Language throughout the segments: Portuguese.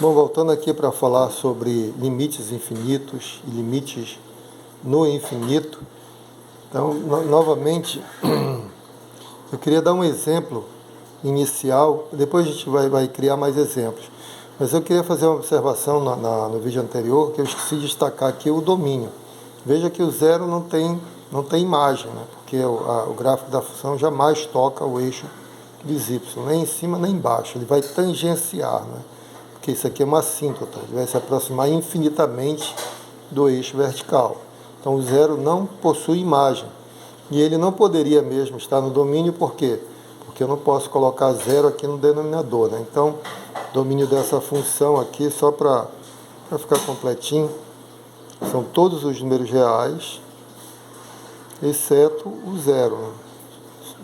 Bom, voltando aqui para falar sobre limites infinitos e limites no infinito. Então, novamente, eu queria dar um exemplo inicial, depois a gente vai criar mais exemplos. Mas eu queria fazer uma observação no vídeo anterior, que eu esqueci de destacar aqui o domínio. Veja que o zero não tem imagem, né? Porque o gráfico da função jamais toca o eixo dos y, nem em cima nem embaixo, ele vai tangenciar, né? Porque isso aqui é uma assíntota, ele vai se aproximar infinitamente do eixo vertical. Então o zero não possui imagem. E ele não poderia mesmo estar no domínio, por quê? Porque eu não posso colocar zero aqui no denominador, né? Então, domínio dessa função aqui, só para ficar completinho, são todos os números reais, exceto o zero, né?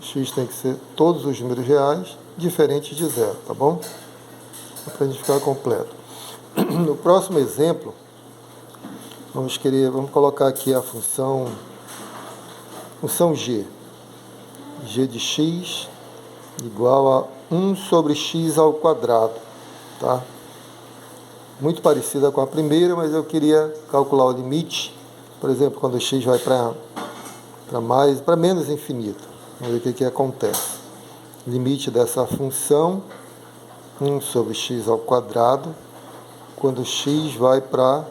X tem que ser todos os números reais, diferentes de zero, tá bom? Para a gente ficar completo. No próximo exemplo, vamos colocar aqui a função g. G de x igual a 1 sobre x ao quadrado, tá? Muito parecida com a primeira, mas eu queria calcular o limite, por exemplo, quando x vai para menos infinito. Vamos ver o que acontece. Limite dessa função, 1 sobre x ao quadrado, quando x vai para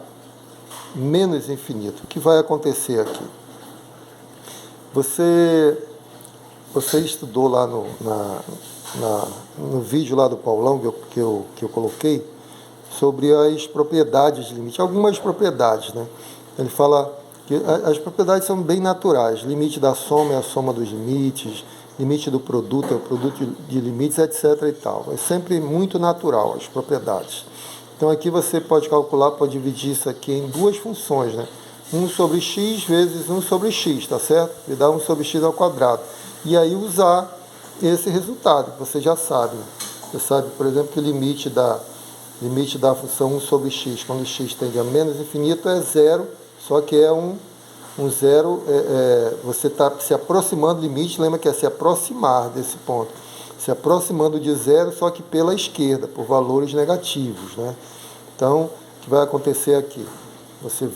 menos infinito. O que vai acontecer aqui? Você estudou lá no vídeo lá do Paulão que eu coloquei sobre as propriedades de limite, algumas propriedades, né? Ele fala que as propriedades são bem naturais. Limite da soma é a soma dos limites, limite do produto é o produto de limites, etc. e tal. É sempre muito natural as propriedades. Então aqui você pode calcular, pode dividir isso aqui em duas funções, né? 1 sobre x vezes 1 sobre x, tá certo? E dá 1 sobre x ao quadrado. E aí usar esse resultado, que você já sabe. Você sabe, por exemplo, que o limite da função 1 sobre x, quando x tende a menos infinito, é zero, só que é um zero, você está se aproximando do limite, lembra que é se aproximar desse ponto. Se aproximando de zero, só que pela esquerda, por valores negativos, né? Então, o que vai acontecer aqui? Você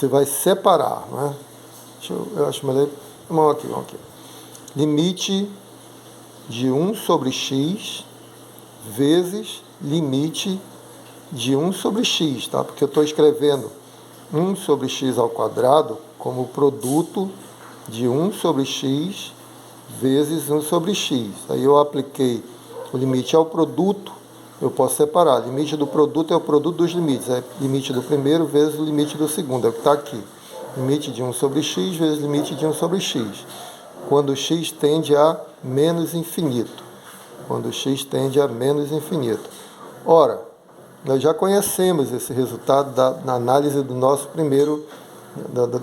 vai separar, não é? Eu acho melhor. Vamos aqui. Limite de 1 sobre x vezes limite de 1 sobre x, tá? Porque eu estou escrevendo 1 sobre x ao quadrado como produto de 1 sobre x vezes 1 sobre x. Aí eu apliquei o limite ao produto, eu posso separar. Limite do produto é o produto dos limites, é limite do primeiro vezes o limite do segundo, é o que está aqui. Limite de 1 sobre x vezes limite de 1 sobre x. Quando x tende a menos infinito. Quando x tende a menos infinito. Ora, nós já conhecemos esse resultado na análise do nosso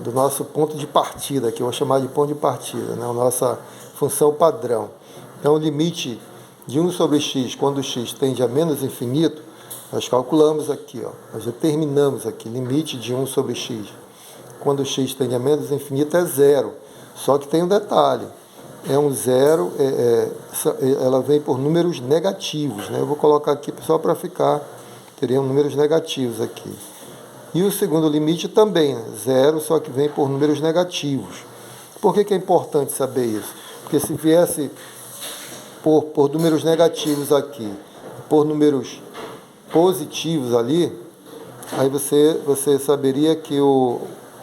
do nosso ponto de partida, que eu vou chamar de ponto de partida, né? A nossa função padrão. Então, o limite de 1 sobre x, quando x tende a menos infinito, nós calculamos aqui, ó, nós determinamos aqui, limite de 1 sobre x. Quando x tende a menos infinito é zero. Só que tem um detalhe. É um zero, ela vem por números negativos, né? Eu vou colocar aqui só para ficar, teriam números negativos aqui. E o segundo limite também, né? Zero, só que vem por números negativos. Por que é importante saber isso? Porque se viesse por números negativos aqui, por números positivos ali, aí você saberia que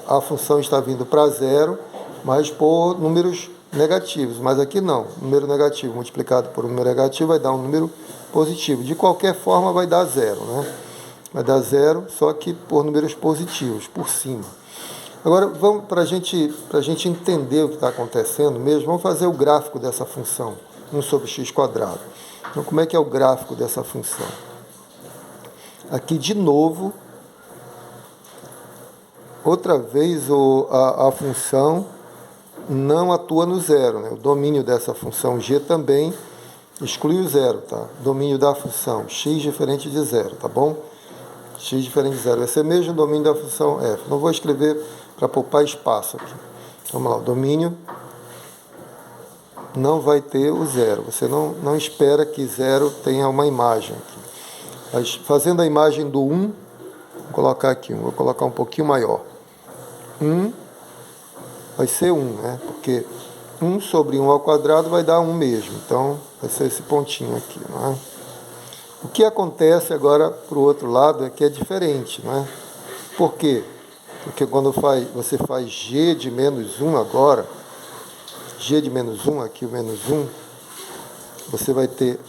a função está vindo para zero, mas por números negativos. Mas aqui não. Número negativo multiplicado por um número negativo vai dar um número positivo. De qualquer forma vai dar zero, né? Vai dar zero, só que por números positivos, por cima. Agora, vamos para a gente entender o que está acontecendo mesmo, vamos fazer o gráfico dessa função, 1 sobre x quadrado. Então, como é que é o gráfico dessa função? Aqui, de novo, outra vez a função não atua no zero, né? O domínio dessa função g também exclui o zero, tá? Domínio da função x diferente de zero, tá bom? X diferente de zero vai ser mesmo o domínio da função f. Não vou escrever para poupar espaço aqui. Vamos lá, o domínio não vai ter o zero. Você não espera que zero tenha uma imagem aqui. Mas fazendo a imagem do 1, vou colocar aqui, vou colocar um pouquinho maior. 1 vai ser 1, né? Porque 1 sobre 1 ao quadrado vai dar 1 mesmo. Então, vai ser esse pontinho aqui, não é? O que acontece agora para o outro lado é que é diferente, não é? Por quê? Porque quando você faz g de menos 1 agora, g de menos 1, aqui o menos 1, você vai ter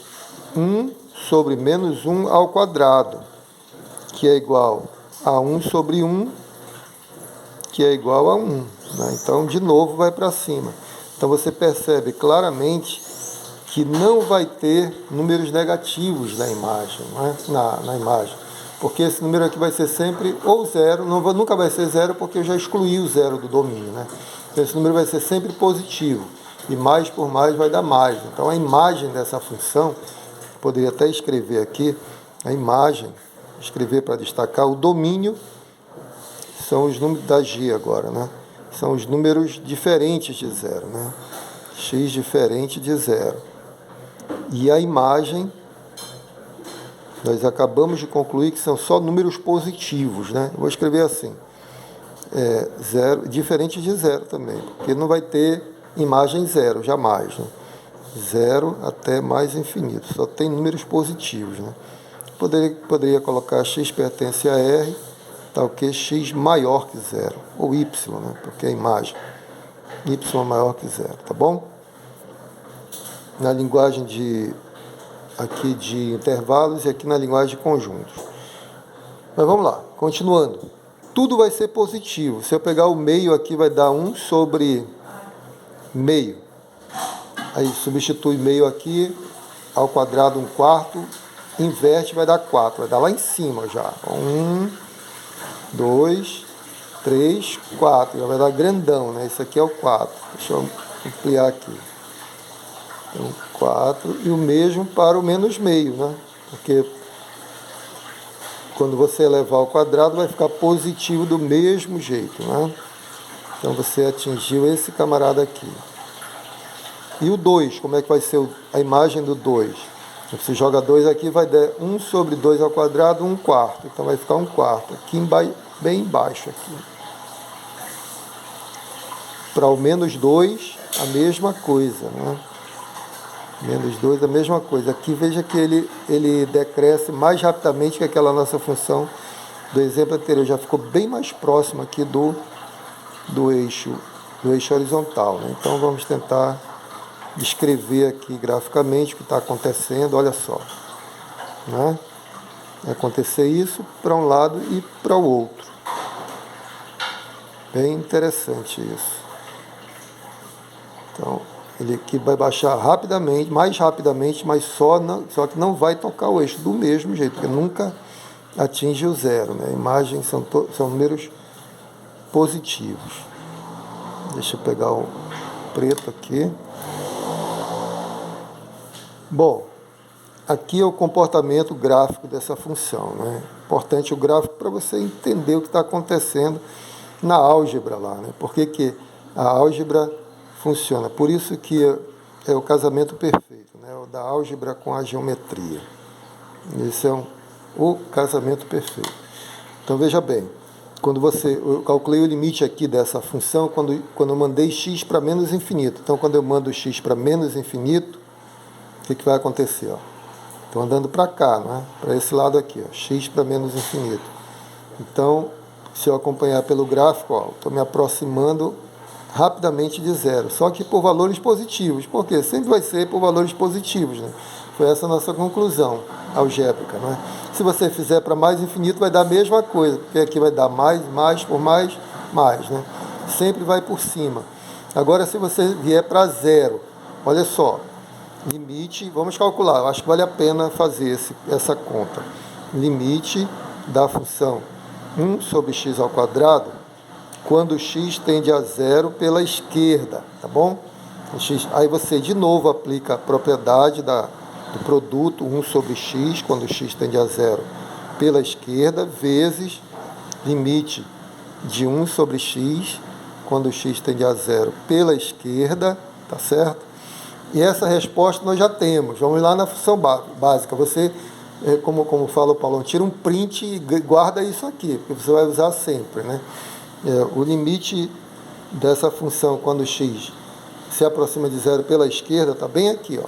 1 sobre menos 1 ao quadrado, que é igual a 1 sobre 1, que é igual a 1. Né? Então, de novo, vai para cima. Então, você percebe claramente que não vai ter números negativos na imagem, né? na imagem. Porque esse número aqui vai ser sempre ou zero, nunca vai ser zero porque eu já excluí o zero do domínio. Né? Então, esse número vai ser sempre positivo. E mais por mais vai dar mais. Então, a imagem dessa função, poderia até escrever aqui, a imagem, escrever para destacar, o domínio são os números da g agora, né? São os números diferentes de zero, né? X diferente de zero. E a imagem, nós acabamos de concluir que são só números positivos, né? Eu vou escrever assim, zero, diferente de zero também, porque não vai ter imagem zero, jamais, né? Zero até mais infinito, só tem números positivos, né? Poderia colocar x pertence a R, tal que x maior que zero, ou y, né? Porque é a imagem, y maior que zero, tá bom? Na linguagem aqui de intervalos e aqui na linguagem de conjuntos. Mas vamos lá, continuando. Tudo vai ser positivo. Se eu pegar o meio aqui, vai dar 1 sobre meio. Aí substitui meio aqui, ao quadrado 1/4, inverte, vai dar 4. Vai dar lá em cima já. 1, 2, 3, 4. Já vai dar grandão, né? Esse aqui é o 4. Deixa eu ampliar aqui. Então, 4, e o mesmo para o menos meio, né? Porque quando você elevar ao quadrado, vai ficar positivo do mesmo jeito, né? Então, você atingiu esse camarada aqui. E o 2, como é que vai ser a imagem do 2? Você joga 2 aqui, vai dar 1 sobre 2 ao quadrado, 1/4. Então, vai ficar 1/4. Aqui bem embaixo. Aqui. Para o menos 2, a mesma coisa, né? Menos 2, a mesma coisa. Aqui veja que ele decresce mais rapidamente que aquela nossa função do exemplo anterior. Já ficou bem mais próximo aqui do eixo horizontal. Né? Então vamos tentar descrever aqui graficamente o que está acontecendo. Olha só. Né? Vai acontecer isso para um lado e para o outro. Bem interessante isso. Então, ele aqui vai baixar rapidamente, mas só que não vai tocar o eixo do mesmo jeito, porque nunca atinge o zero. Né? Imagens são números positivos. Deixa eu pegar o preto aqui. Bom, aqui é o comportamento gráfico dessa função. Né? Importante o gráfico para você entender o que está acontecendo na álgebra lá. Né? Por que a álgebra funciona? Por isso que é o casamento perfeito, né? O da álgebra com a geometria. Esse é o casamento perfeito. Então veja bem, eu calculei o limite aqui dessa função quando eu mandei x para menos infinito. Então quando eu mando x para menos infinito, o que vai acontecer? Estou andando para cá, né? Para esse lado aqui, ó, x para menos infinito. Então, se eu acompanhar pelo gráfico, estou me aproximando rapidamente de zero, só que por valores positivos. Por quê? Sempre vai ser por valores positivos. Né? Foi essa a nossa conclusão algébrica. Né? Se você fizer para mais infinito, vai dar a mesma coisa, porque aqui vai dar mais por mais. Né? Sempre vai por cima. Agora, se você vier para zero, olha só, limite, vamos calcular, eu acho que vale a pena fazer essa conta. Limite da função 1 sobre x ao quadrado, quando x tende a zero pela esquerda, tá bom? Aí você de novo aplica a propriedade do produto 1 sobre x, quando x tende a zero pela esquerda, vezes limite de 1 sobre x, quando x tende a zero pela esquerda, tá certo? E essa resposta nós já temos. Vamos lá na função básica. Você, como fala o Paulão, tira um print e guarda isso aqui, porque você vai usar sempre, né? O limite dessa função quando x se aproxima de zero pela esquerda está bem aqui, ó.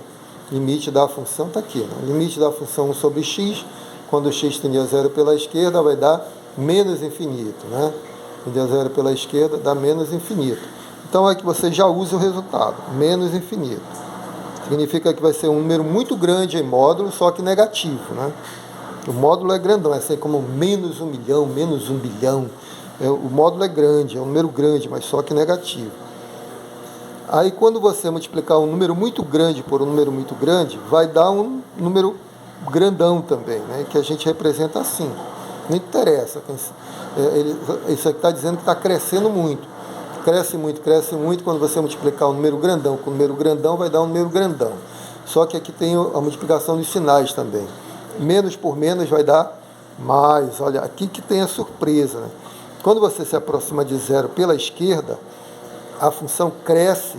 Limite da função está aqui, né? Limite da função 1 sobre x, quando x tende a zero pela esquerda, vai dar menos infinito, né? Tende a zero pela esquerda, dá menos infinito. Então é que você já usa o resultado, menos infinito. Significa que vai ser um número muito grande em módulo, só que negativo, né? O módulo é grandão, é assim como menos 1 milhão, menos 1 bilhão. O módulo é grande, é um número grande, mas só que negativo. Aí quando você multiplicar um número muito grande por um número muito grande, vai dar um número grandão também, né? Que a gente representa assim. Não interessa. Isso aqui está dizendo que está crescendo muito. Cresce muito, cresce muito. Quando você multiplicar um número grandão com um número grandão, vai dar um número grandão. Só que aqui tem a multiplicação dos sinais também. Menos por menos vai dar mais. Olha, aqui que tem a surpresa, né? Quando você se aproxima de zero pela esquerda, a função cresce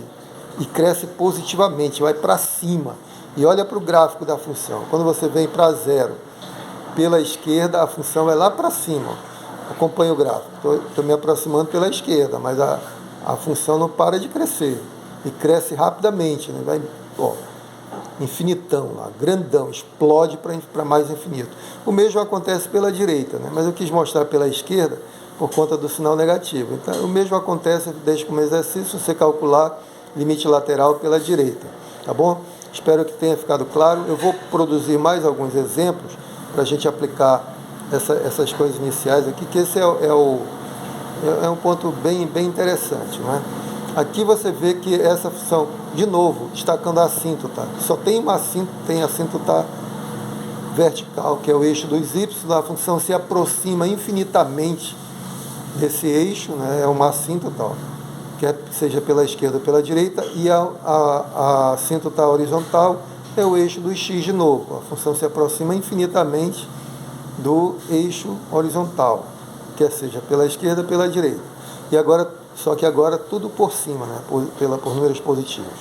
e cresce positivamente, vai para cima. E olha para o gráfico da função. Quando você vem para zero pela esquerda, a função vai lá para cima. Acompanha o gráfico. Estou me aproximando pela esquerda, mas a função não para de crescer. E cresce rapidamente, né? Vai, ó, infinitão lá, grandão, explode para mais infinito. O mesmo acontece pela direita, né? Mas eu quis mostrar pela esquerda por conta do sinal negativo. Então, o mesmo acontece desde como exercício, você calcular limite lateral pela direita, tá bom? Espero que tenha ficado claro. Eu vou produzir mais alguns exemplos para a gente aplicar essas coisas iniciais aqui, que esse é um ponto bem interessante, não é? Aqui você vê que essa função, de novo, destacando a assíntota, só tem uma assíntota, tem a assíntota vertical, que é o eixo dos y, a função se aproxima infinitamente desse eixo, né? É uma assíntota, ó, quer seja pela esquerda ou pela direita, e a assíntota horizontal é o eixo do x de novo. A função se aproxima infinitamente do eixo horizontal, quer seja pela esquerda ou pela direita. E agora, só que agora tudo por cima, né? por números positivos.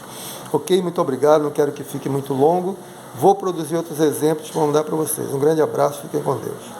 Ok? Muito obrigado, não quero que fique muito longo. Vou produzir outros exemplos para mandar para vocês. Um grande abraço, fiquem com Deus.